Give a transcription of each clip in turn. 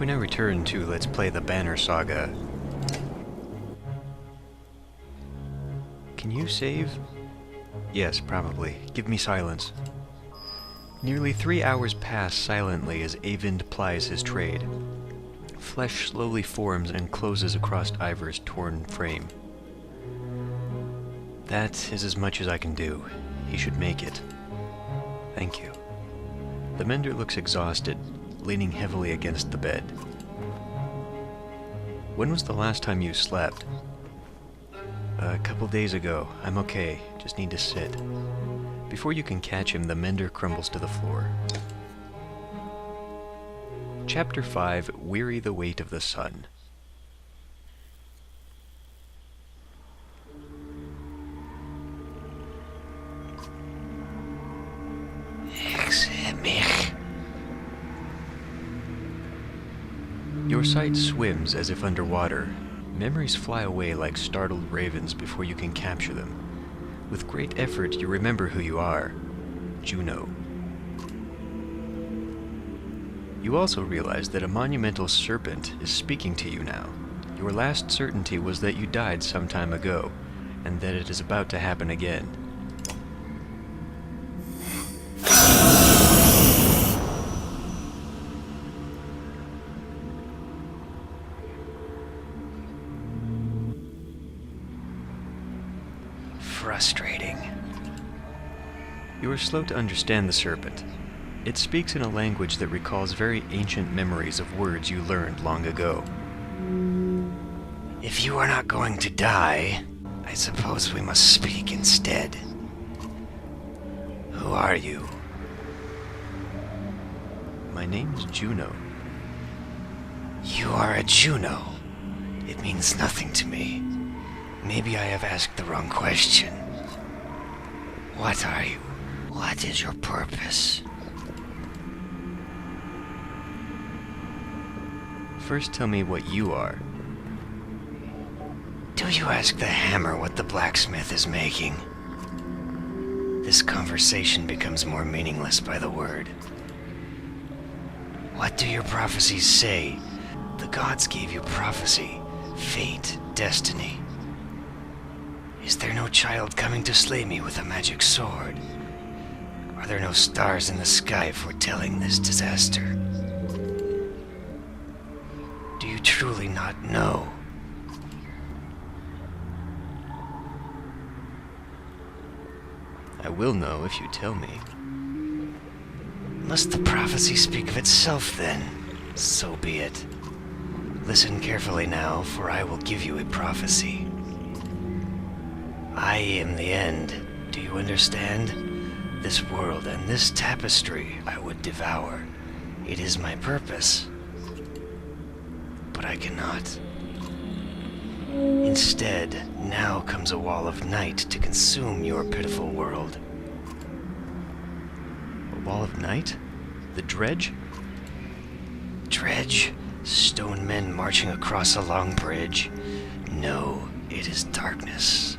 We now return to Let's Play the Banner Saga. Can you save? Yes, probably. Give me silence. Nearly 3 hours pass silently as Eyvind plies his trade. Flesh slowly forms and closes across Ivor's torn frame. That is as much as I can do. He should make it. Thank you. The mender looks exhausted, leaning heavily against the bed. When was the last time you slept? A couple days ago. I'm okay. Just need to sit. Before you can catch him, the mender crumbles to the floor. Chapter 5, Weary the Weight of the Sun. Your sight swims as if underwater. Memories fly away like startled ravens before you can capture them. With great effort, you remember who you are. Juno. You also realize that a monumental serpent is speaking to you now. Your last certainty was that you died some time ago, and that it is about to happen again. Frustrating. You are slow to understand the serpent. It speaks in a language that recalls very ancient memories of words you learned long ago. If you are not going to die, I suppose we must speak instead. Who are you? My name is Juno. You are a Juno. It means nothing to me. Maybe I have asked the wrong question. What are you? What is your purpose? First tell me what you are. Do you ask the hammer what the blacksmith is making? This conversation becomes more meaningless by the word. What do your prophecies say? The gods gave you prophecy, fate, destiny. Is there no child coming to slay me with a magic sword? Are there no stars in the sky foretelling this disaster? Do you truly not know? I will know if you tell me. Must the prophecy speak of itself then? So be it. Listen carefully now, for I will give you a prophecy. I am the end. Do you understand? This world and this tapestry I would devour. It is my purpose. But I cannot. Instead, now comes a wall of night to consume your pitiful world. A wall of night? The dredge? Dredge? Stone men marching across a long bridge? No, it is darkness.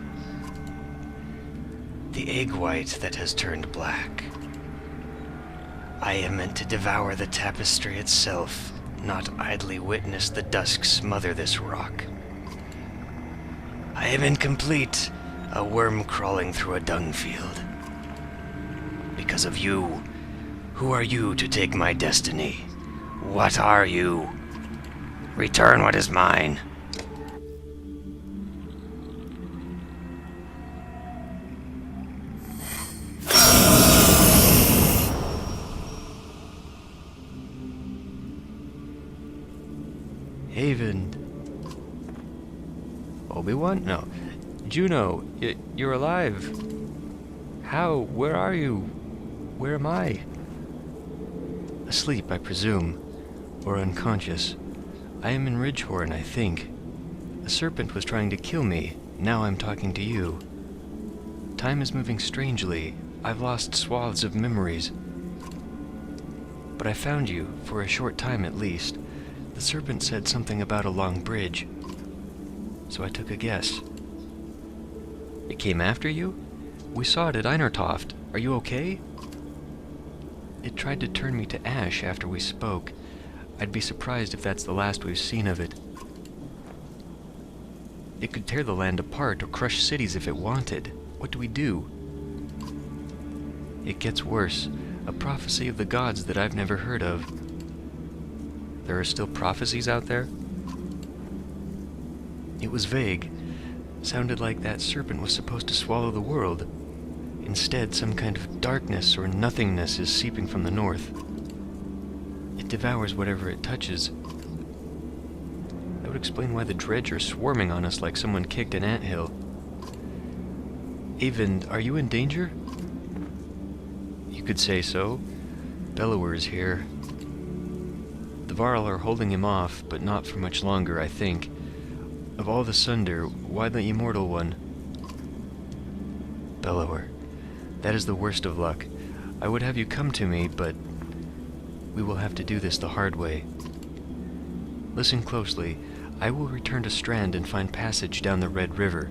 The egg white that has turned black. I am meant to devour the tapestry itself, not idly witness the dusk smother this rock. I am incomplete, a worm crawling through a dung field. Because of you. Who are you to take my destiny? What are you? Return what is mine. Eyvind. Obi-Wan? No. Juno, you're alive. How? Where are you? Where am I? Asleep, I presume. Or unconscious. I am in Ridgehorn, I think. A serpent was trying to kill me. Now I'm talking to you. Time is moving strangely. I've lost swaths of memories. But I found you, for a short time at least. The serpent said something about a long bridge. So I took a guess. It came after you? We saw it at Einertoft. Are you okay? It tried to turn me to ash after we spoke. I'd be surprised if that's the last we've seen of it. It could tear the land apart or crush cities if it wanted. What do we do? It gets worse. A prophecy of the gods that I've never heard of. There are still prophecies out there? It was vague. Sounded like that serpent was supposed to swallow the world. Instead, some kind of darkness or nothingness is seeping from the north. It devours whatever it touches. That would explain why the dredge are swarming on us like someone kicked an anthill. Eyvind, are you in danger? You could say so. Bellower's here. The Varl are holding him off, but not for much longer, I think. Of all the Sunder, why the immortal one? Bellower. That is the worst of luck. I would have you come to me, but we will have to do this the hard way. Listen closely. I will return to Strand and find passage down the Red River.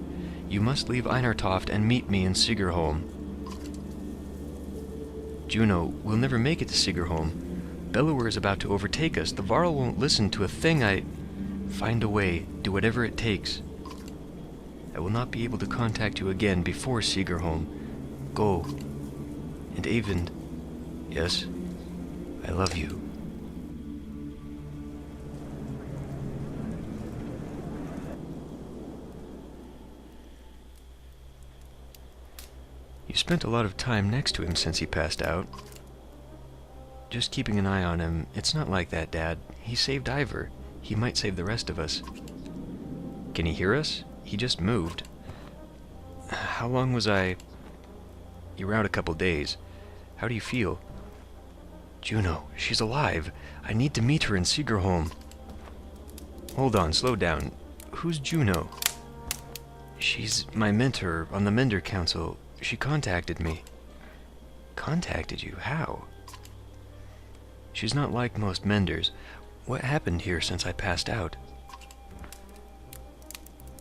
You must leave Einartoft and meet me in Sigerholm. Juno, we'll never make it to Sigerholm. Bellower is about to overtake us. The Varl won't listen to a thing I... Find a way. Do whatever it takes. I will not be able to contact you again before Sigerholm. Go. And Eyvind. Yes? I love you. You spent a lot of time next to him since he passed out. Just keeping an eye on him. It's not like that, Dad. He saved Ivor. He might save the rest of us. Can he hear us? He just moved. How long was I... You were out a couple days. How do you feel? Juno, she's alive. I need to meet her in Sigerholm. Hold on, slow down. Who's Juno? She's my mentor on the Mender Council. She contacted me. Contacted you? How? She's not like most Menders. What happened here since I passed out?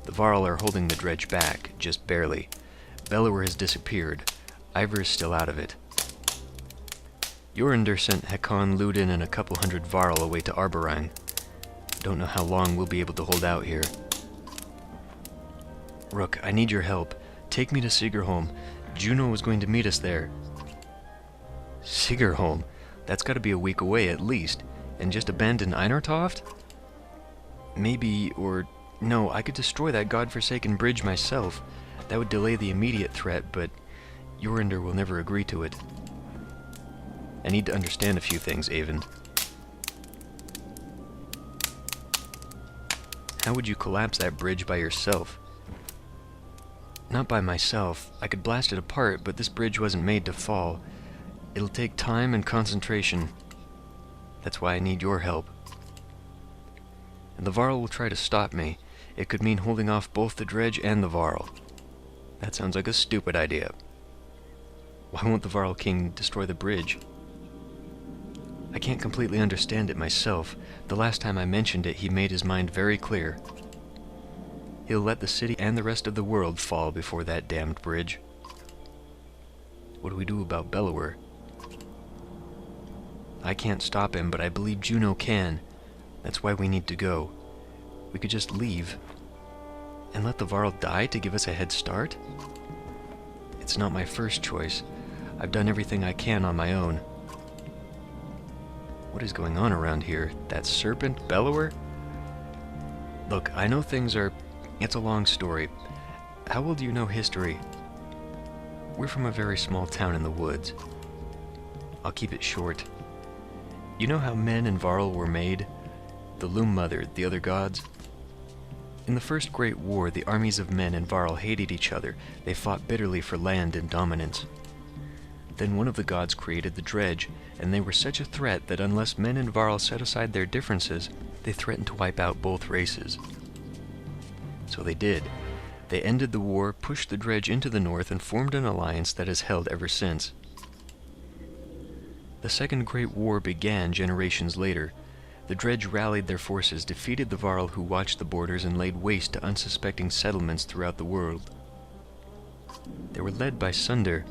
The Varl are holding the dredge back, just barely. Bellower has disappeared. Ivor is still out of it. Jorinder sent Hakon, Ludin, and a couple hundred Varl away to Arborang. Don't know how long we'll be able to hold out here. Rook, I need your help. Take me to Sigerholm. Juno was going to meet us there. Sigerholm? That's got to be a week away at least. And just abandon Einartoft? Maybe, or... No, I could destroy that godforsaken bridge myself. That would delay the immediate threat, but Jorinder will never agree to it. I need to understand a few things, Eyvind. How would you collapse that bridge by yourself? Not by myself. I could blast it apart, but this bridge wasn't made to fall. It'll take time and concentration. That's why I need your help. And the Varl will try to stop me. It could mean holding off both the dredge and the Varl. That sounds like a stupid idea. Why won't the Varl King destroy the bridge? I can't completely understand it myself. The last time I mentioned it, he made his mind very clear. He'll let the city and the rest of the world fall before that damned bridge. What do we do about Bellower? I can't stop him, but I believe Juno can. That's why we need to go. We could just leave. And let the Varl die to give us a head start? It's not my first choice. I've done everything I can on my own. What is going on around here? That serpent, Bellower? Look, I know things are... It's a long story. How well do you know history? We're from a very small town in the woods. I'll keep it short. You know how men and Varl were made? The Loom Mother, the other gods? In the First Great War, the armies of men and Varl hated each other. They fought bitterly for land and dominance. Then one of the gods created the dredge, and they were such a threat that unless men and Varl set aside their differences, they threatened to wipe out both races. So they did. They ended the war, pushed the dredge into the north, and formed an alliance that has held ever since. The Second Great War began generations later. The dredge rallied their forces, defeated the Varl who watched the borders, and laid waste to unsuspecting settlements throughout the world. They were led by Sunder,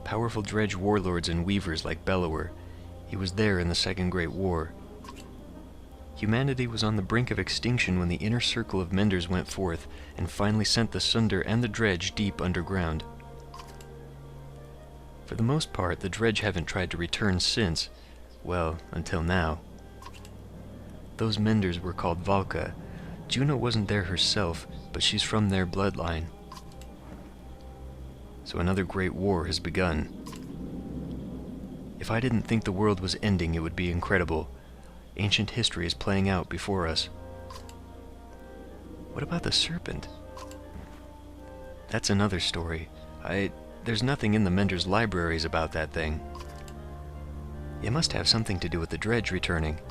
powerful dredge warlords and weavers like Bellower. He was there in the Second Great War. Humanity was on the brink of extinction when the inner circle of menders went forth and finally sent the Sunder and the Dredge deep underground. For the most part, the Dredge haven't tried to return since, well, until now. Those menders were called Valka. Juno wasn't there herself, but she's from their bloodline. So another great war has begun. If I didn't think the world was ending, it would be incredible. Ancient history is playing out before us. What about the serpent? That's another story. There's nothing in the Mender's libraries about that thing. It must have something to do with the Dredge returning.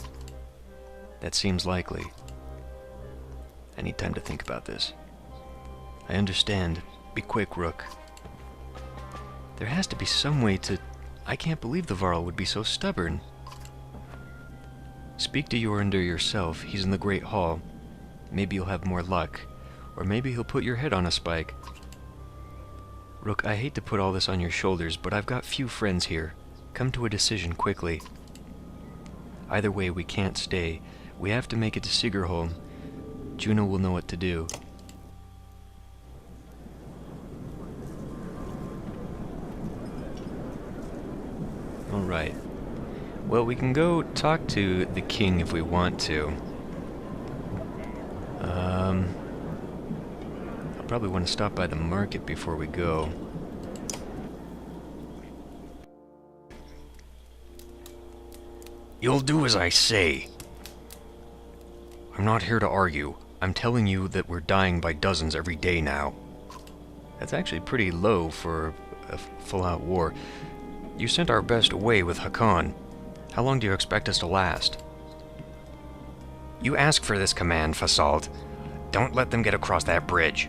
That seems likely. I need time to think about this. I understand. Be quick, Rook. There has to be some way to... I can't believe the Varl would be so stubborn. Speak to Yorinder yourself. He's in the Great Hall. Maybe you'll have more luck. Or maybe he'll put your head on a spike. Rook, I hate to put all this on your shoulders, but I've got few friends here. Come to a decision quickly. Either way, we can't stay. We have to make it to Sigerholm. Juno will know what to do. Alright. Well, we can go talk to the king if we want to. I'll probably want to stop by the market before we go. You'll do as I say. I'm not here to argue. I'm telling you that we're dying by dozens every day now. That's actually pretty low for a full-out war. You sent our best away with Hakan. How long do you expect us to last? You ask for this command, Fasalt. Don't let them get across that bridge.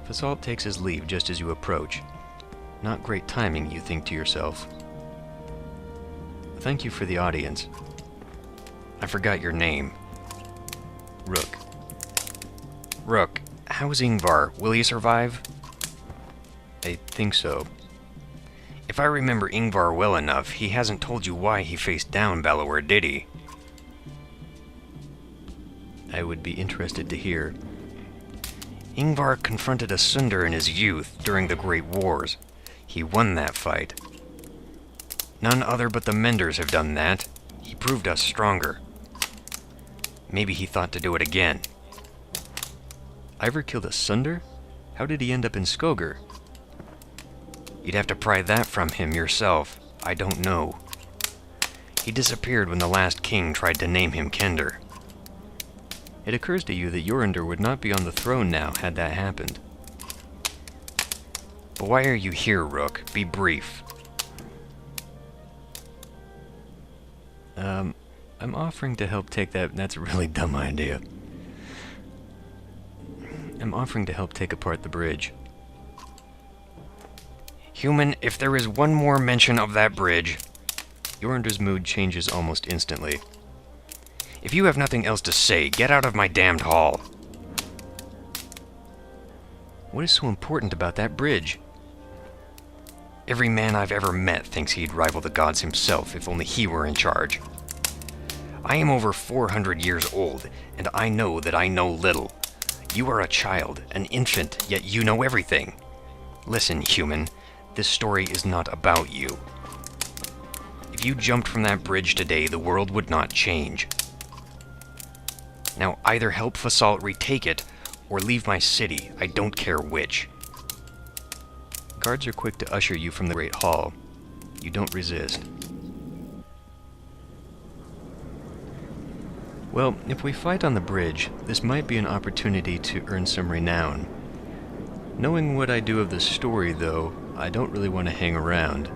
Fasalt takes his leave just as you approach. Not great timing, you think to yourself. Thank you for the audience. I forgot your name. Rook. Rook, how's Ingvar? Will he survive? I think so. If I remember Ingvar well enough, he hasn't told you why he faced down Bellower, did he? I would be interested to hear. Ingvar confronted a Sunder in his youth during the Great Wars. He won that fight. None other but the Menders have done that. He proved us stronger. Maybe he thought to do it again. Ivor killed a Sunder? How did he end up in Skoger? You'd have to pry that from him yourself. I don't know. He disappeared when the last king tried to name him Kender. It occurs to you that Yorinder would not be on the throne now had that happened. But why are you here, Rook? Be brief. I'm offering to help take that... That's a really dumb idea. I'm offering to help take apart the bridge. Human, if there is one more mention of that bridge... Yorinder's mood changes almost instantly. If you have nothing else to say, get out of my damned hall. What is so important about that bridge? Every man I've ever met thinks he'd rival the gods himself if only he were in charge. I am over 400 years old, and I know that I know little. You are a child, an infant, yet you know everything. Listen, human, this story is not about you. If you jumped from that bridge today, the world would not change. Now either help Fasalt retake it, or leave my city. I don't care which. Guards are quick to usher you from the Great Hall. You don't resist. Well, if we fight on the bridge, this might be an opportunity to earn some renown. Knowing what I do of the story, though, I don't really want to hang around.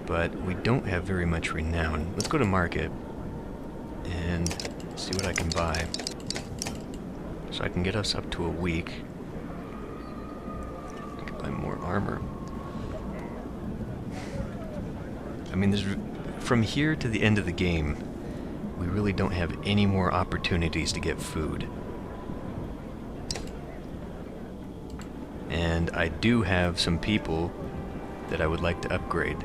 But we don't have very much renown. Let's go to market and see what I can buy. So I can get us up to a week. I can buy more armor. I mean, from here to the end of the game, we really don't have any more opportunities to get food. And I do have some people that I would like to upgrade.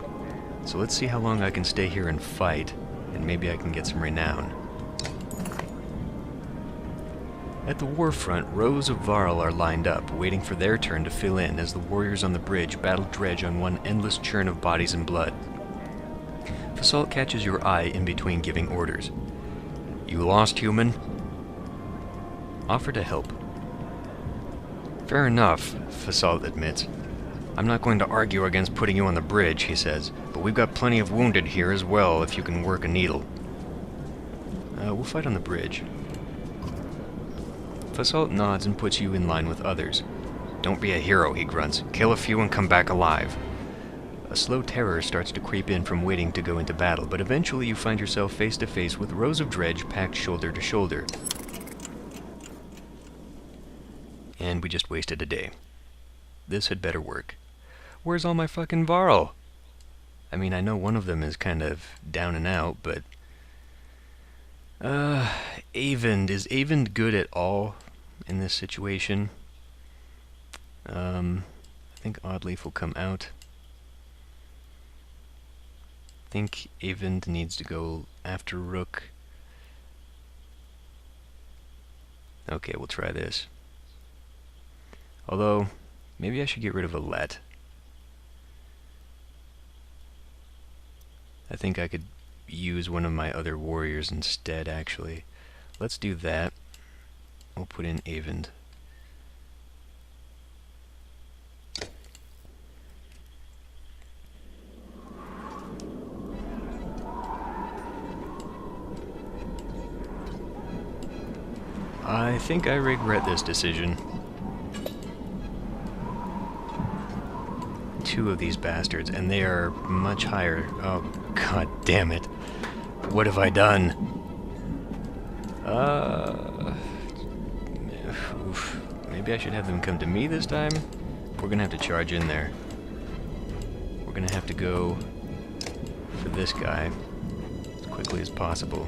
So let's see how long I can stay here and fight. and maybe I can get some renown. At the war front, rows of Varl are lined up, waiting for their turn to fill in as the warriors on the bridge battle dredge on one endless churn of bodies and blood. Fasalt catches your eye in between giving orders. "You lost, human?" "Offer to help." "Fair enough," Fasalt admits. "I'm not going to argue against putting you on the bridge," he says, "but we've got plenty of wounded here as well if you can work a needle." We'll fight on the bridge." Fasalt nods and puts you in line with others. "Don't be a hero," he grunts. "Kill a few and come back alive." A slow terror starts to creep in from waiting to go into battle, but eventually you find yourself face to face with rows of dredge packed shoulder to shoulder. And we just wasted a day. This had better work. Where's all my fucking Varl? I mean, I know one of them is kind of down and out, but... Avend. Is Avend good at all in this situation? I think Oddleaf will come out. I think Avend needs to go after Rook. Okay, we'll try this. Although, maybe I should get rid of Alette. I think I could use one of my other warriors instead, actually. Let's do that. We'll put in Avend. I think I regret this decision. Two of these bastards, and they are much higher. Oh, god damn it. What have I done? Oof. Maybe I should have them come to me this time? We're gonna have to charge in there. We're gonna have to go for this guy as quickly as possible.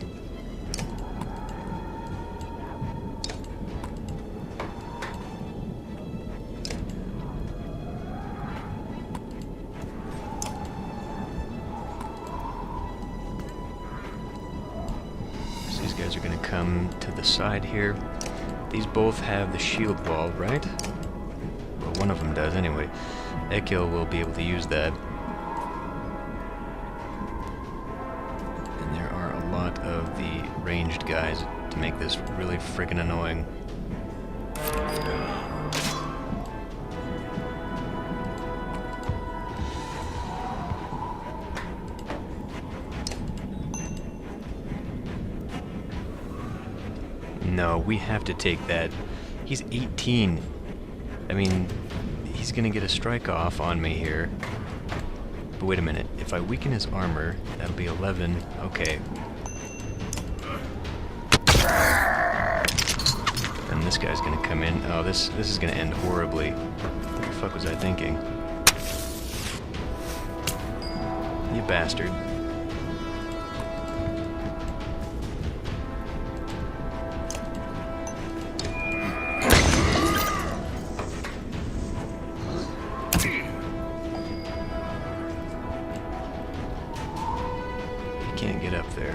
Guys are going to come to the side here. These both have the shield wall, right? Well, one of them does anyway. Ekil will be able to use that. And there are a lot of the ranged guys to make this really friggin' annoying. No, we have to take that. He's 18. I mean, he's gonna get a strike off on me here. But wait a minute. If I weaken his armor, that'll be 11. Okay. And this guy's gonna come in. Oh, this is gonna end horribly. What the fuck was I thinking? You bastard. Can't get up there.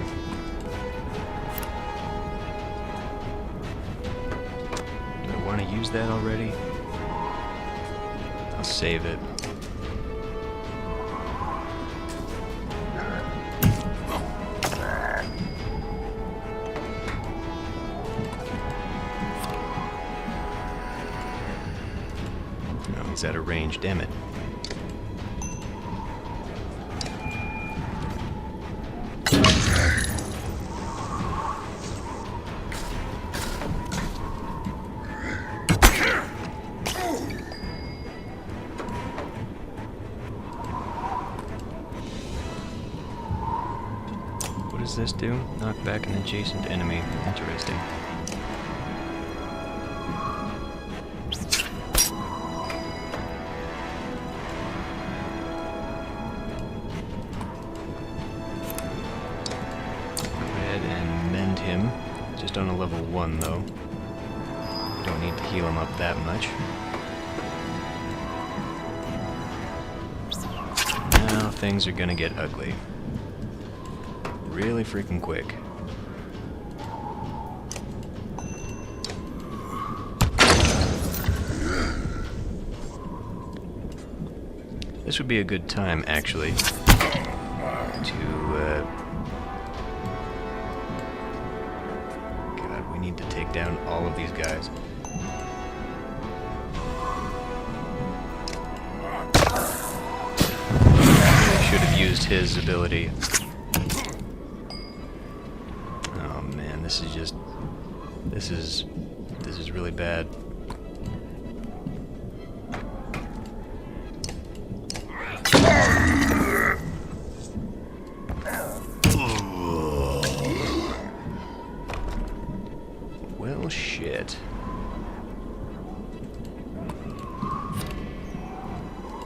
Do I want to use that already? I'll save it. Oh, he's out of range, damn it. What does this do? Knock back an adjacent enemy. Interesting. Go ahead and mend him. Just on a level 1 though. Don't need to heal him up that much. Now things are gonna get ugly. really freaking quick. This would be a good time, actually, to, God, we need to take down all of these guys. I should have used his ability. Oh man, this is just... This is really bad. Well, shit.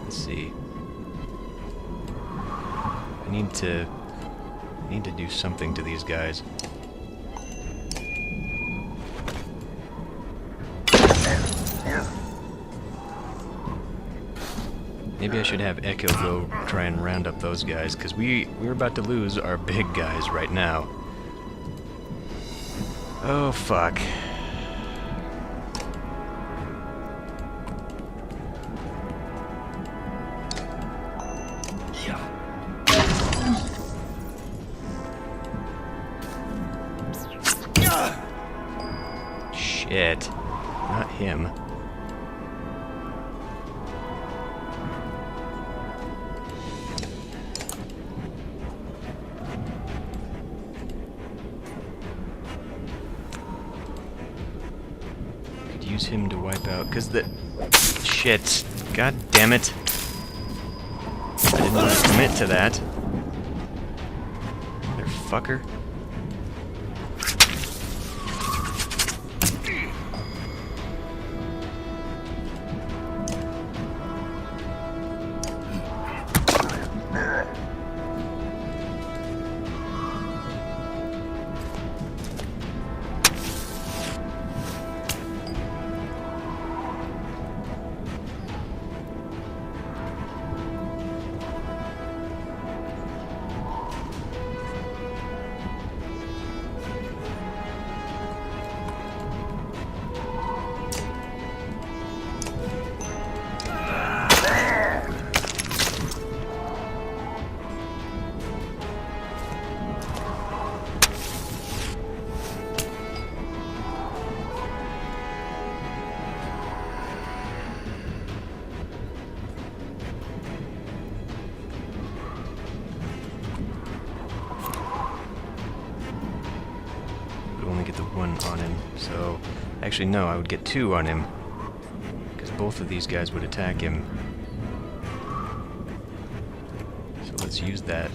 Let's see. I need to do something to these guys. Maybe I should have Echo go try and round up those guys, because we're about to lose our big guys right now. Oh, fuck. Shit. Not him. Use him to wipe out, because the... Shit. God damn it. I didn't want to commit to that. Motherfucker. Get the one on him, so actually no, I would get two on him, because both of these guys would attack him. So let's use that.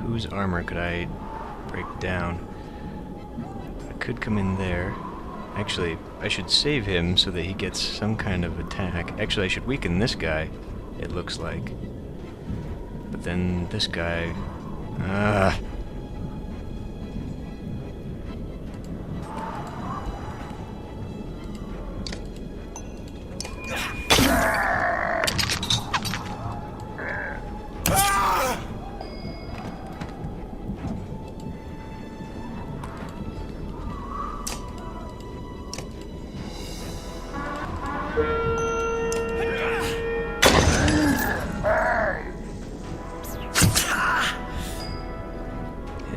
Whose armor could I break down? I could come in there. Actually, I should save him so that he gets some kind of attack. Actually, I should weaken this guy, it looks like. But then this guy...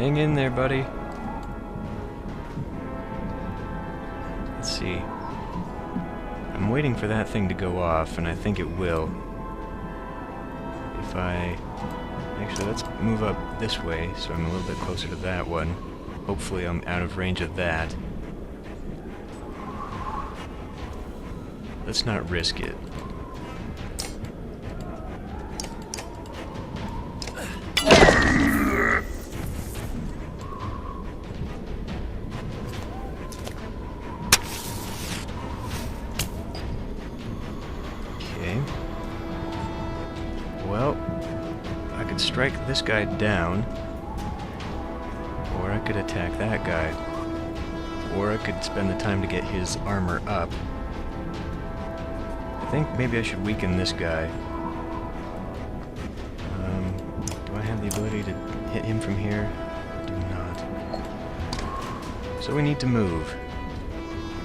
Hang in there, buddy. Let's see. I'm waiting for that thing to go off, and I think it will. If I... Actually, let's move up this way, so I'm a little bit closer to that one. Hopefully I'm out of range of that. Let's not risk it. Okay. Well, I could strike this guy down, or I could attack that guy, or I could spend the time to get his armor up. I think maybe I should weaken this guy. Do I have the ability to hit him from here? I do not. So we need to move.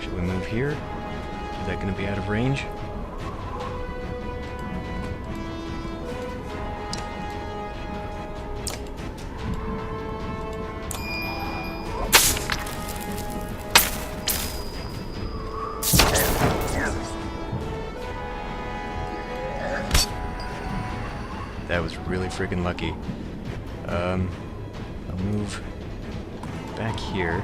Should we move here? Is that going to be out of range? That was really freaking lucky. I'll move back here.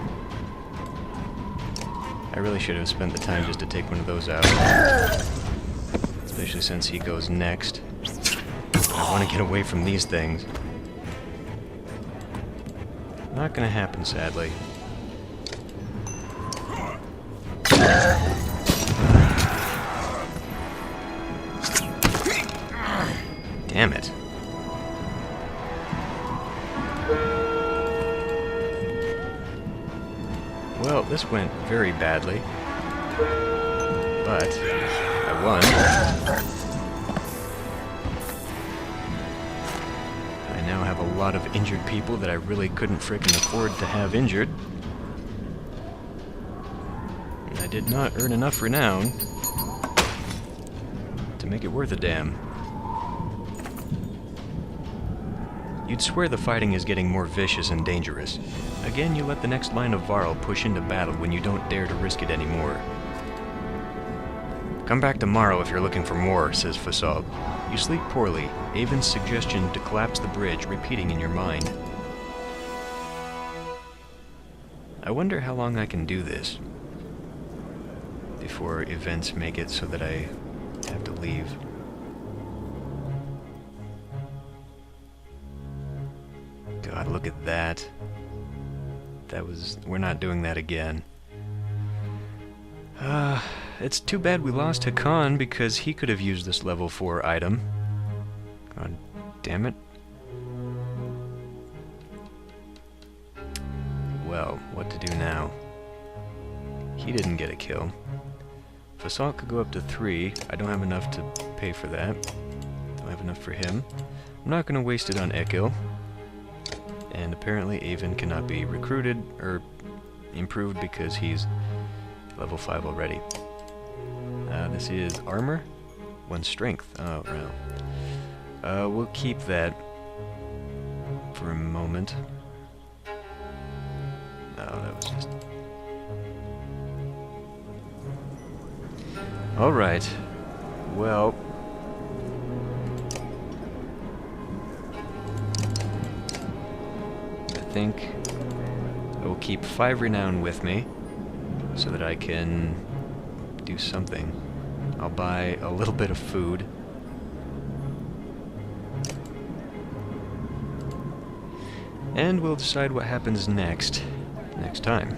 I really should have spent the time just to take one of those out. Especially since he goes next. I want to get away from these things. Not gonna happen, sadly. Damn it. Well, this went very badly. But I won. I now have a lot of injured people that I really couldn't frickin' afford to have injured. And I did not earn enough renown to make it worth a damn. You'd swear the fighting is getting more vicious and dangerous. Again, you let the next line of Varl push into battle when you don't dare to risk it anymore. Come back tomorrow if you're looking for more, says Fasal. You sleep poorly, Avon's suggestion to collapse the bridge repeating in your mind. I wonder how long I can do this before events make it so that I have to leave. God, look at that. We're not doing that again. It's too bad we lost Hakan because he could have used this level 4 item. God damn it. Well, what to do now? He didn't get a kill. Fasal could go up to 3. I don't have enough to pay for that. Don't have enough for him. I'm not going to waste it on Ekil. And apparently Avon cannot be recruited or improved because he's level 5 already. This is armor, 1 strength. Oh, well. We'll keep that for a moment. Oh, that was just... Alright. Well... I think I will keep 5 renown with me so that I can do something. I'll buy a little bit of food. And we'll decide what happens next time.